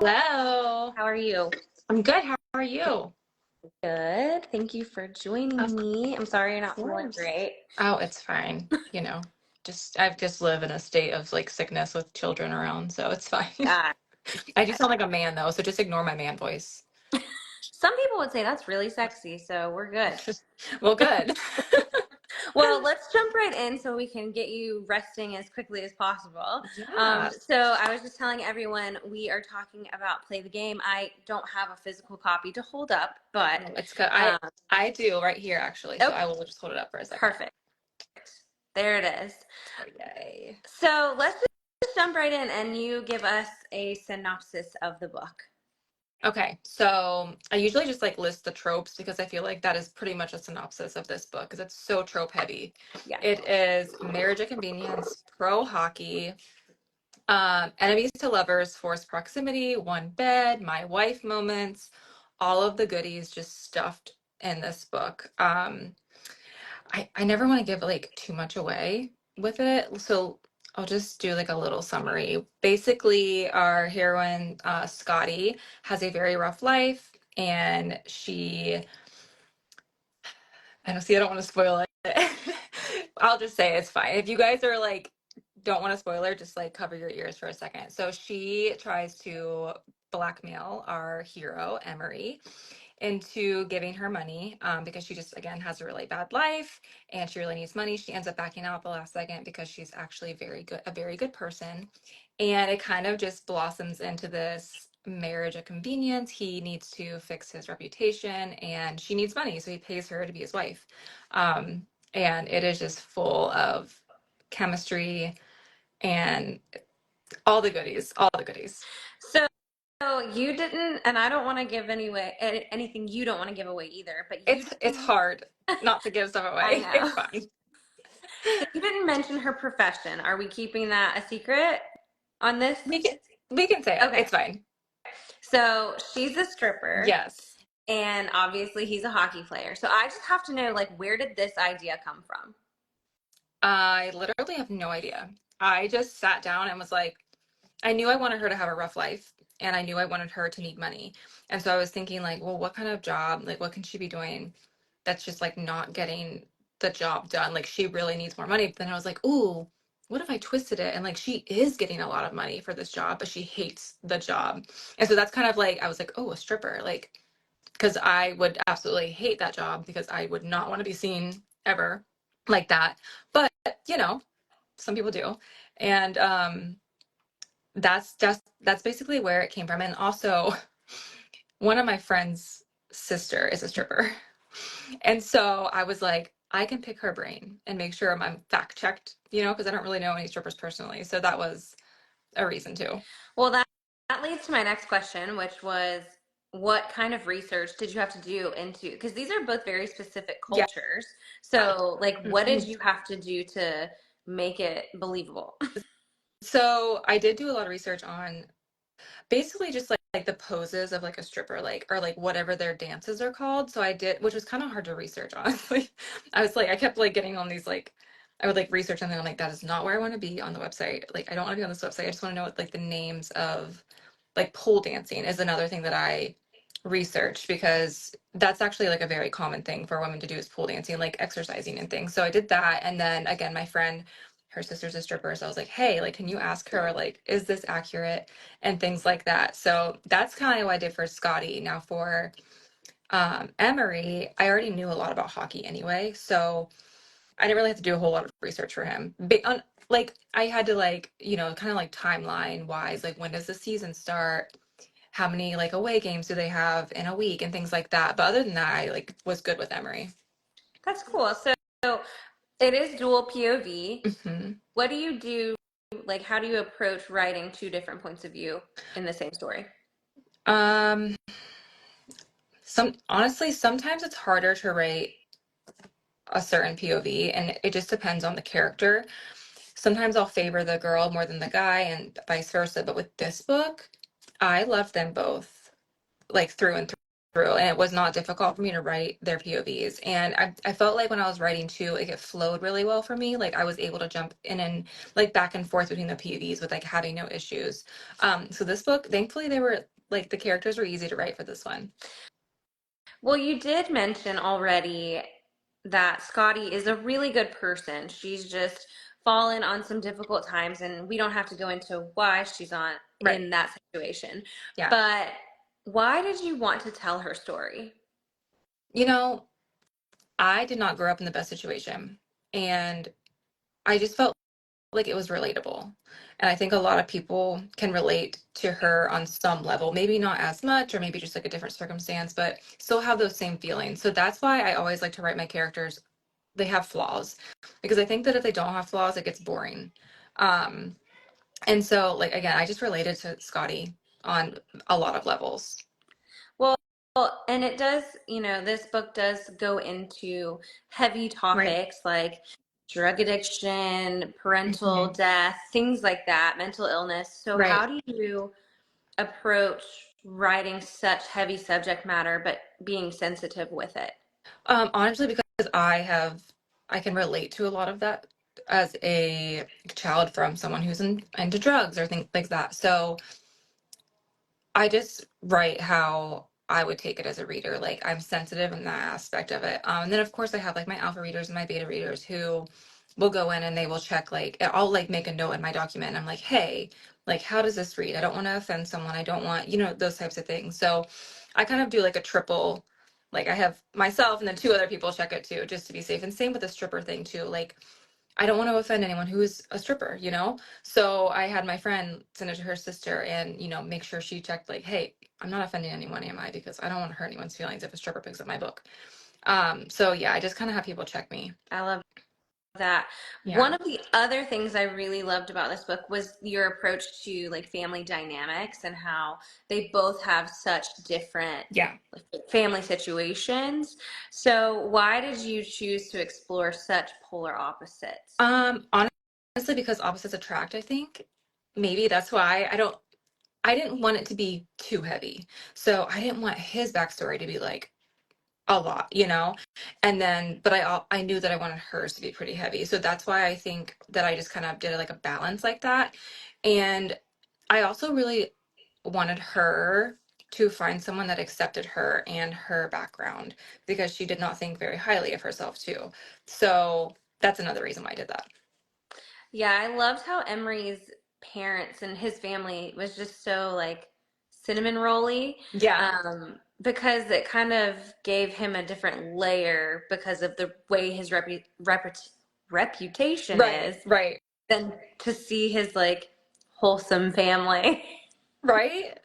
Hello. How are you? I'm good. How are you? Good. Thank you for Of joining me. I'm sorry you're not feeling course. great. Oh, it's fine. I've just live in a state of like sickness with children around, so it's fine. God. I do sound like a man though, so just ignore my man voice. Some people would say that's really sexy, so we're good. Well, good. Well, let's jump right in so we can get you resting as quickly as possible. Yeah. So I was just telling everyone we are talking about Play the Game. I don't have a physical copy to hold up, but Oh, it's good. I um, I do right here actually, so oh, I will just hold it up for a second. perfect. There it is. Oh, yay. So let's just jump right in and you give us a synopsis of the book. Okay, so I usually just like list the tropes because I feel like that is pretty much a synopsis of this book because it's so trope heavy. Yeah. It is marriage at convenience, pro hockey, enemies to lovers, forced proximity, one bed, my wife moments, all of the goodies just stuffed in this book. I never want to give like too much away with it, so I'll just do like a little summary. Basically, our heroine, Scotty, has a very rough life, and I don't want to spoil it. I'll just say it's fine. If you guys are like, don't want to spoiler, just like cover your ears for a second. So she tries to blackmail our hero, Emery, into giving her money because she just, again, has a really bad life and she really needs money. She ends up backing out at the last second because she's actually a very good person. And it kind of just blossoms into this marriage of convenience. He needs to fix his reputation and she needs money, so he pays her to be his wife. And it is just full of chemistry and all the goodies, all the goodies. So you didn't, and I don't want to give anything you don't want to give away either, but you It's didn't, hard not to give stuff I away. know. It's fine. So you didn't mention her profession. Are we keeping that a secret on this? We can we can say it. Okay. It's fine. So she's a stripper, Yes. and obviously he's a hockey player. So I just have to know, like, where did this idea come from? I literally have no idea. I just sat down and was like, I knew I wanted her to have a rough life and I knew I wanted her to need money. And so I was thinking like, well, what kind of job, like what can she be doing that's just like not getting the job done? Like she really needs more money. But then I was like, ooh, what if I twisted it and like she is getting a lot of money for this job, but she hates the job. And so that's kind of like I was like, oh, a stripper, like because I would absolutely hate that job because I would not want to be seen ever like that. But you know, some people do. And that's basically where it came from. And also one of my friends' sister is a stripper. And so I was like, I can pick her brain and make sure I'm fact checked, because I don't really know any strippers personally. So that was a reason too. Well, that leads to my next question, which was what kind of research did you have to do into, because these are both very specific Yeah. cultures. So, like, what did Mhm. you have to do to make it believable? So I did do a lot of research on basically just like the poses of like a stripper, like or like whatever their dances are called. So I did, which was kind of hard to research, honestly. I was like, I kept like getting on these like I would like research and then I'm like, that is not where I want to be on the website. Like I don't want to be on this website. I just want to know what like the names of like pole dancing is another thing that I researched because that's actually like a very common thing for women to do is pole dancing, like exercising and things. So I did that. And then again, my friend, her sister's a stripper. So I was like, hey, like, can you ask her, like, is this accurate? And things like that. So that's kind of what I did for Scotty. Now for Emery, I already knew a lot about hockey anyway. So I didn't really have to do a whole lot of research for him. But like I had to like, kind of like timeline wise, like when does the season start? How many like away games do they have in a week and things like that. But other than that, I like was good with Emery. That's cool. So it is dual POV. Hmm. What do you do? Like, how do you approach writing two different points of view in the same story? Um, sometimes it's harder to write a certain POV, and it just depends on the character. Sometimes I'll favor the girl more than the guy, and vice versa. But with this book, I love them both, like through and through. through, and it was not difficult for me to write their POVs. And I felt like when I was writing too, like it flowed really well for me. Like I was able to jump in and like back and forth between the POVs with like having no issues. So this book, thankfully, they were like the characters were easy to write for this one. Well, you did mention already that Scotty is a really good person. She's just fallen on some difficult times, and we don't have to go into why she's on Right. in that situation. Yeah. But why did you want to tell her story? You know, I did not grow up in the best situation, and I just felt like it was relatable. And I think a lot of people can relate to her on some level, maybe not as much, or maybe just like a different circumstance, but still have those same feelings. So that's why I always like to write my characters. They have flaws because I think that if they don't have flaws, it gets boring. Um, and so, like, again, I just related to Scotty on a lot of levels. Well, and it does, this book does go into heavy Right. topics like drug addiction, parental Hmm. death, things like that, mental illness. So, Right. how do you approach writing such heavy subject matter but being sensitive with it? Honestly, because I can relate to a lot of that as a child from someone who's into drugs or things like that. So I just write how I would take it as a reader. Like I'm sensitive in that aspect of it. And then of course I have like my alpha readers and my beta readers who will go in and they will check like I'll like make a note in my document. I'm like, hey, like how does this read? I don't want to offend someone. I don't want, those types of things. So I kind of do like a triple, like I have myself and then two other people check it too, just to be safe. And same with the stripper thing too. Like I don't want to offend anyone who is a stripper. So I had my friend send it to her sister and, make sure she checked like, hey, I'm not offending anyone, am I? Because I don't want to hurt anyone's feelings if a stripper picks up my book. So yeah, I just kind of have people check me. I love that. Yeah. One of the other things I really loved about this book was your approach to like family dynamics and how they both have such different Yeah. like, family situations. So, why did you choose to explore such polar opposites? Honestly, because opposites attract, I think. Maybe that's why I didn't want it to be too heavy. So I didn't want his backstory to be like a lot. And then but I knew that I wanted hers to be pretty heavy, so that's why I think that I just kind of did like a balance like that. And I also really wanted her to find someone that accepted her and her background because she did not think very highly of herself too. So that's another reason why I did that. Yeah, I loved how Emery's parents and his family was just so like cinnamon rolly, Yeah. because it kind of gave him a different layer because of the way his reputation Right. is Right. than to see his like wholesome family. Right?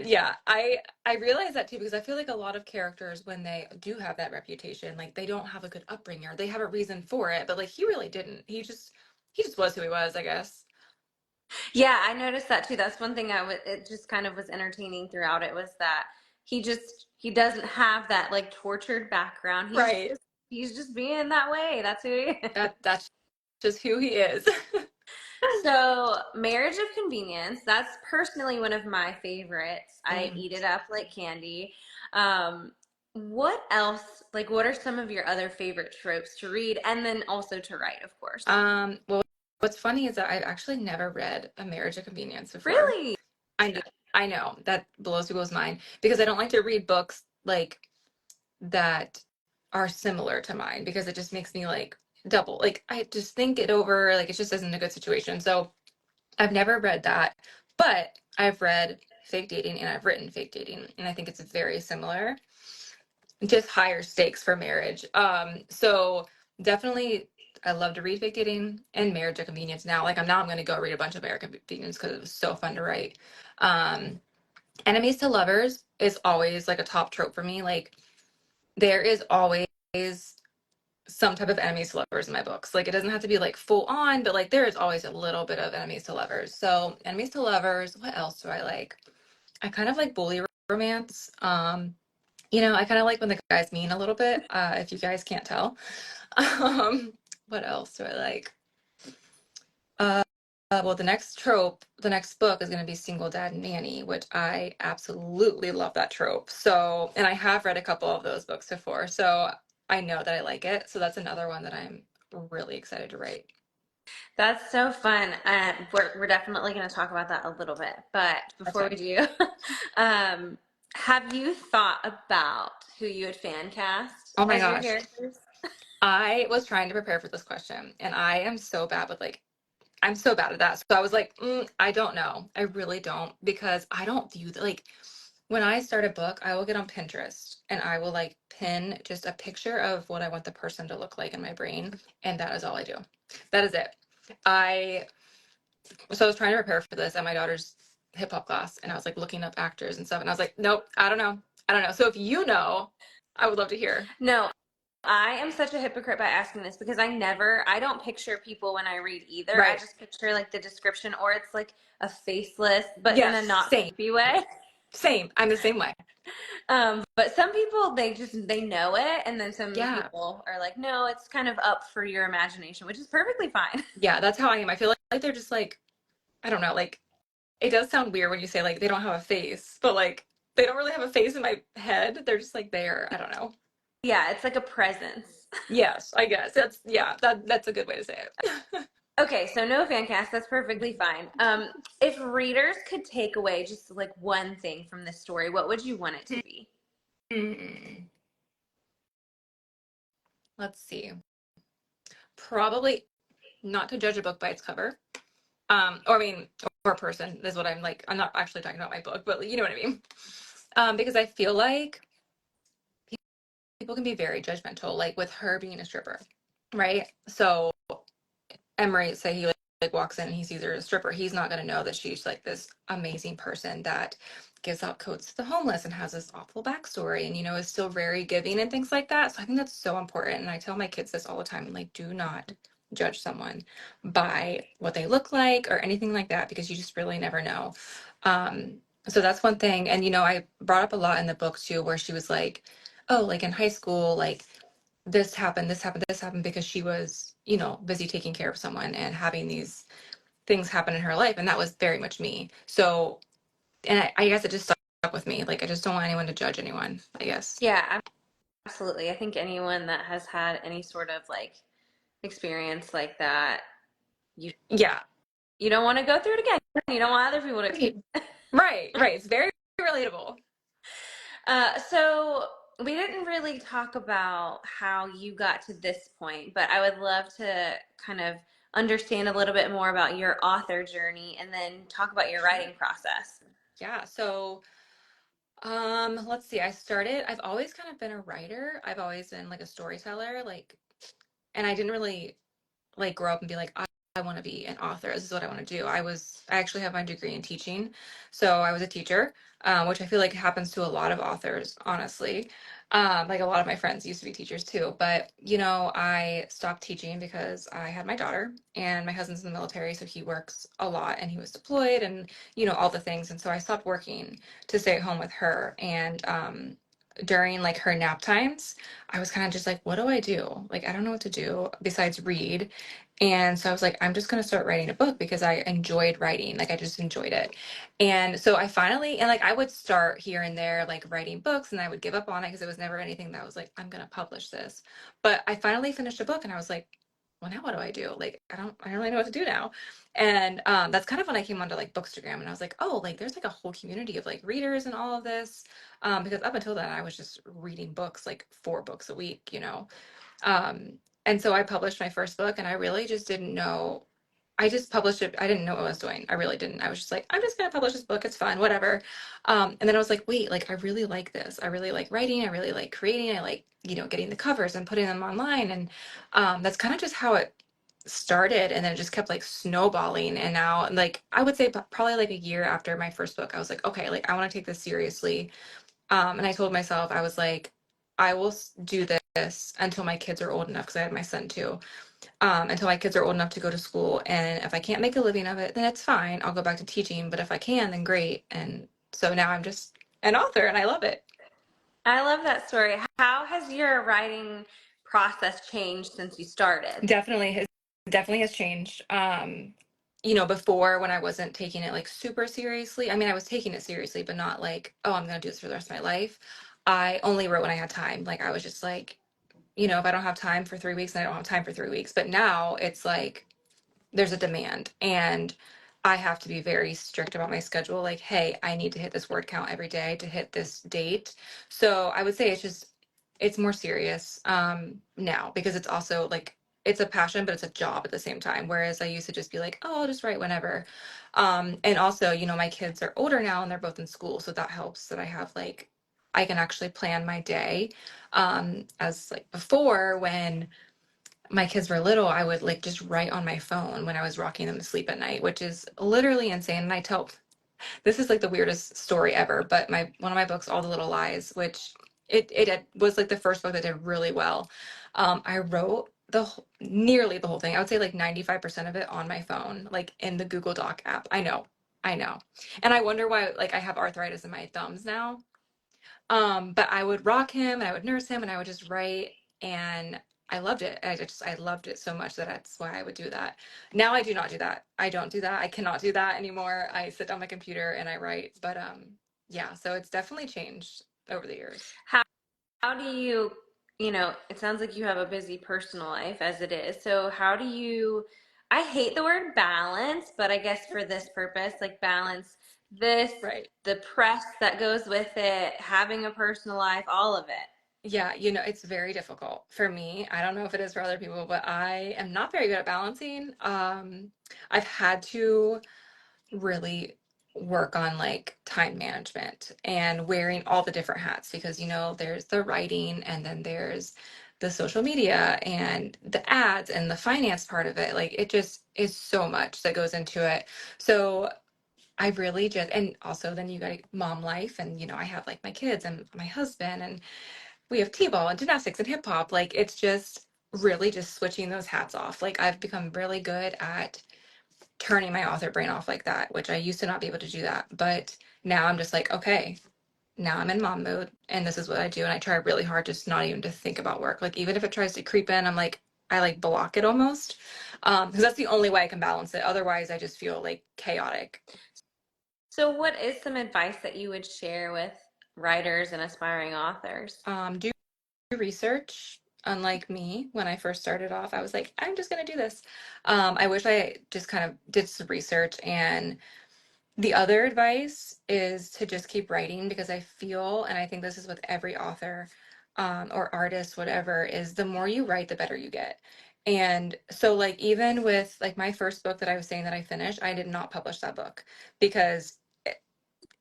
Yeah, I realize that too because I feel like a lot of characters when they do have that reputation, like they don't have a good upbringing or they have a reason for it, but like he really didn't. He just was who he was, I guess. Yeah, I noticed that too. That's one thing it just kind of was entertaining throughout it was that he doesn't have that like tortured background. Right. He's just being that way. That's who he is. That's just who he is. So, Marriage of Convenience, that's personally one of my favorites. I Mm. eat it up like candy. What else, like, what are some of your other favorite tropes to read and then also to write, of course? Well, what's funny is that I've actually never read A Marriage of Convenience before. Really? I know that blows people's mind because I don't like to read books like that are similar to mine because it just makes me like double. Like I just think it over, like it just isn't a good situation. So I've never read that, but I've read Fake Dating and I've written Fake Dating, and I think it's very similar, just higher stakes for marriage. So definitely I love to read Fake Dating and Marriage of Convenience now. Like I'm going to go read a bunch of American Convenience because it was so fun to write. Um, Enemies to Lovers is always like a top trope for me. Like there is always some type of enemies to lovers in my books. Like it doesn't have to be like full on, but like there is always a little bit of enemies to lovers. So enemies to lovers, what else do I like? I kind of like bully romance. I kind of like when the guy's mean a little bit, if you guys can't tell. Um, what else do I like? well, the next book is going to be Single Dad Nanny, which I absolutely love that trope. So, and I have read a couple of those books before, so I know that I like it. So that's another one that I'm really excited to write. That's so fun. We're definitely going to talk about that a little bit. But That's before we fine. do, um, have you thought about who you would fan cast Oh my as your gosh. characters? I was trying to prepare for this question, and I am so bad with like I'm so bad at that. So I was like, I don't know. I really don't because I don't view the, like when I start a book, I will get on Pinterest and I will like pin just a picture of what I want the person to look like in my brain, and that is all I do. That is it. I so I was trying to prepare for this at my daughter's hip hop class, and I was like looking up actors and stuff, and I was like, nope, I don't know. I don't know. So if you know, I would love to hear. No, I am such a hypocrite by asking this because I don't picture people when I read either. I Right. just picture like the description or it's like a faceless, but in Yes. a not Same. creepy way. Same. I'm the same way. But some people they know it, and then some Yeah. people are like, no, it's kind of up for your imagination, which is perfectly fine. Yeah, that's how I am. I feel like they're just like I don't know, like it does sound weird when you say like they don't have a face, but like they don't really have a face in my head. They're just like there. I don't know. Yeah, it's like a presence. Yes, I guess. That's yeah, that's a good way to say it. Okay, so no fan cast, that's perfectly fine. If readers could take away just like one thing from this story, what would you want it to be? Hmm. Let's see. Probably not to judge a book by its cover. Or I mean, or a person is what I'm like. I'm not actually talking about my book, but you know what I mean. Because I feel like people can be very judgmental, like with her being a stripper, right? So Emery say he like walks in and he sees her as a stripper, he's not going to know that she's like this amazing person that gives out coats to the homeless and has this awful backstory and is still very giving and things like that. So I think that's so important. And I tell my kids this all the time. I'm like, do not judge someone by what they look like or anything like that because you just really never know. So that's one thing. And I brought up a lot in the book too, where she was like, oh, like in high school, like this happened, this happened, this happened because she was, busy taking care of someone and having these things happen in her life. And that was very much me. So, and I guess it just stuck with me. Like, I just don't want anyone to judge anyone, I guess. Yeah, absolutely. I think anyone that has had any sort of like experience like that, you Yeah. you don't want to go through it again. You don't want other people to. Right. Right. Right. It's very relatable. So we didn't really talk about how you got to this point, but I would love to kind of understand a little bit more about your author journey and then talk about your Sure. writing process. Yeah. So, let's see. I've always kind of been a writer. I've always been like a storyteller, like, and I didn't really like grow up and be like I want to be an author, this is what I want to do. I actually have my degree in teaching, so I was a teacher, which I feel like happens to a lot of authors, honestly. Like a lot of my friends used to be teachers too, but I stopped teaching because I had my daughter and my husband's in the military, so he works a lot and he was deployed and all the things, and so I stopped working to stay at home with her. And during like her nap times I was kind of just like, what do I do? Like, I don't know what to do besides read. And so I was like, I'm just going to start writing a book because I enjoyed writing. Like, I just enjoyed it. And so I finally, and like, I would start here and there, like writing books, and I would give up on it because it was never anything that was like, I'm going to publish this. But I finally finished a book and I was like, well, now what do I do? Like, I don't really know what to do now. And that's kind of when I came onto like Bookstagram and I was like, oh, like there's like a whole community of like readers and all of this. Because up until then, I was just reading books, like 4 books a week. Um, and so I published my first book and I really just didn't know. I just published it. I didn't know what I was doing. I really didn't. I was just like, I'm just going to publish this book. It's fun, whatever. And then I was like, wait, like, I really like this. I really like writing. I really like creating. I like, getting the covers and putting them online. And that's kind of just how it started. And then it just kept like snowballing. And now, like, I would say probably like a year after my first book, I was like, okay, like, I want to take this seriously. And I told myself, I was like, I will do this until my kids are old enough, because I had my son too, until my kids are old enough to go to school. And if I can't make a living of it, then it's fine. I'll go back to teaching. But if I can, then great. And so now I'm just an author and I love it. I love that story. How has your writing process changed since you started? Definitely has changed. before when I wasn't taking it like super seriously. I mean, I was taking it seriously, but not like, oh, I'm gonna do this for the rest of my life. I only wrote when I had time. Like I was just like, if I don't have time for 3 weeks, then I don't have time for 3 weeks. But now it's like there's a demand and I have to be very strict about my schedule. Like, hey, I need to hit this word count every day to hit this date. So I would say it's more serious now because it's also like it's a passion, but it's a job at the same time. Whereas I used to just be like, oh, I'll just write whenever. And also, my kids are older now and they're both in school. So that helps that I have like I can actually plan my day. As like before when my kids were little, I would like just write on my phone when I was rocking them to sleep at night, which is literally insane. And I tell this is like the weirdest story ever, but my one of my books, All the Little Lies, which was like the first book that did really well. I wrote nearly the whole thing. I would say like 95% of it on my phone, like in the Google Doc app. I know. And I wonder why like I have arthritis in my thumbs now, but I would rock him and I would nurse him and I would just write and I loved it. I loved it so much that that's why I would do that. Now I do not do that. I don't do that. I cannot do that anymore. I sit on my computer and I write. But yeah, so it's definitely changed over the years. How how do you, it sounds like you have a busy personal life as it is. So how do you, I hate the word balance, but I guess for this purpose, like balance this, Right. the press that goes with it, having a personal life, all of it. Yeah, it's very difficult for me. I don't know if it is for other people, but I am not very good at balancing. I've had to really work on like time management and wearing all the different hats because there's the writing and then there's the social media and the ads and the finance part of it. Like it just is so much that goes into it. So I really just, and also then you got mom life and I have like my kids and my husband and we have t-ball and gymnastics and hip hop. Like it's just really just switching those hats off. Like I've become really good at turning my author brain off like that, which I used to not be able to do that. But now I'm just like, okay, now I'm in mom mode and this is what I do. And I try really hard just not even to think about work. Like even if it tries to creep in, I'm like, I like block it almost. Because that's the only way I can balance it. Otherwise I just feel like chaotic. So what is some advice that you would share with writers and aspiring authors? Do research. Unlike me, when I first started off, I was like, I'm just gonna do this. I wish I just kind of did some research and the other advice is to just keep writing because I feel, and I think this is with every author or artist, whatever, is the more you write, the better you get. And so, like, even with like my first book that I was saying that I finished, I did not publish that book because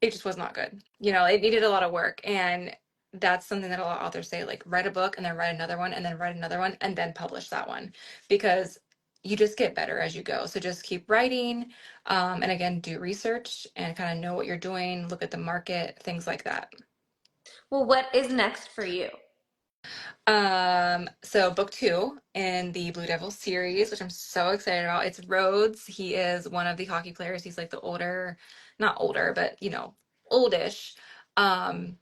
it just was not good. It needed a lot of work. And that's something that a lot of authors say, like, write a book and then write another one and then write another one and then publish that one because you just get better as you go. So just keep writing. And again, do research and kind of know what you're doing, look at the market, things like that. Well, what is next for you? So book two in the Blue Devil series, which I'm so excited about. It's Rhodes. He is one of the hockey players. He's like the older, not older, but oldish. Um,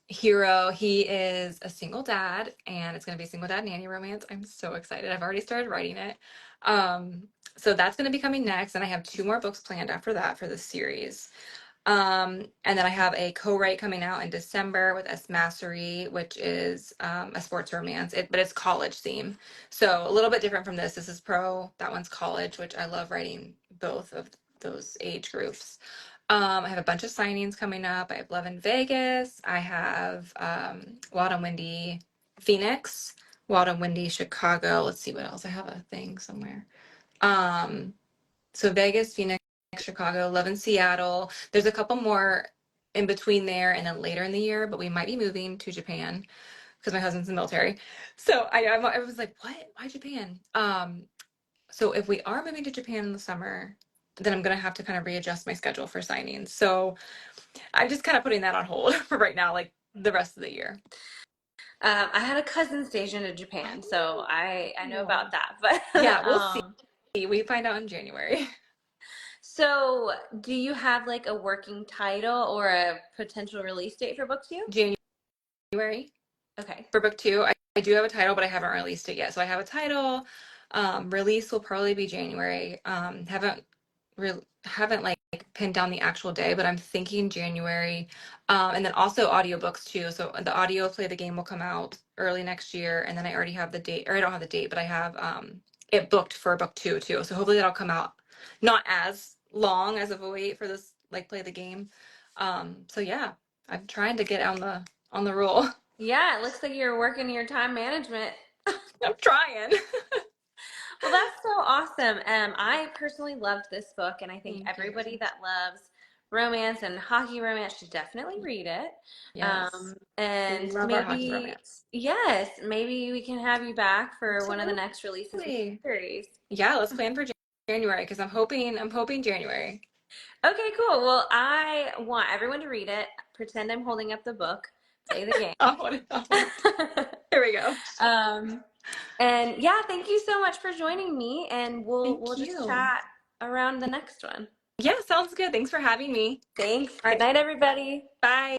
hero. He is a single dad, and it's going to be a single dad nanny romance. I'm so excited. I've already started writing it. Um, so that's going to be coming next, and I have two more books planned after that for the series. And then I have a co-write coming out in December with S. Massery, which is a sports romance, but it's college theme. So a little bit different from this. This is pro, that one's college, which I love writing both of those age groups. I have a bunch of signings coming up. I have Love in Vegas. I have Wild and Windy Phoenix, Wild and Windy Chicago. Let's see what else. I have a thing somewhere. Um, so Vegas, Phoenix, Chicago, Love in Seattle. There's a couple more in between there and then later in the year, but we might be moving to Japan because my husband's in the military. So I was like, what? Why Japan? So if we are moving to Japan in the summer, then I'm gonna have to kind of readjust my schedule for signings. So I'm just kind of putting that on hold for right now, like the rest of the year. I had a cousin stationed in Japan, so I know Oh. about that. But Yeah, we'll see. We find out in January. so do you have like a working title or a potential release date for book two? January Okay. for book two. I do have a title, but I haven't released it yet. So I have a title. Release will probably be January. Haven't. haven't like pinned down the actual day, but I'm thinking January. And then also audiobooks too. So the audio Play the Game will come out early next year, and then I already have the date, or I don't have the date, but I have it booked for book two too. So hopefully that'll come out not as long as of a wait for this like Play the Game. So yeah, I'm trying to get on the roll. Yeah, it looks like you're working your time management. I'm trying. Well, that's so awesome. I personally loved this book, and I think Thank you. everybody that loves romance and hockey romance should definitely read it. Yes. We And love our hockey maybe, romance. yes, maybe we can have you back for one of the next releases of the Absolutely. series. Yeah, let's plan for January because I'm hoping January. Okay, cool. Well, I want everyone to read it. Pretend I'm holding up the book. Play the game. I'll wait. Here we go. um, and yeah, thank you so much for joining me, and we'll Thank just you. chat around the next one. Yeah, sounds good. Thanks for having me. Thanks. All Good right. night, everybody. Bye.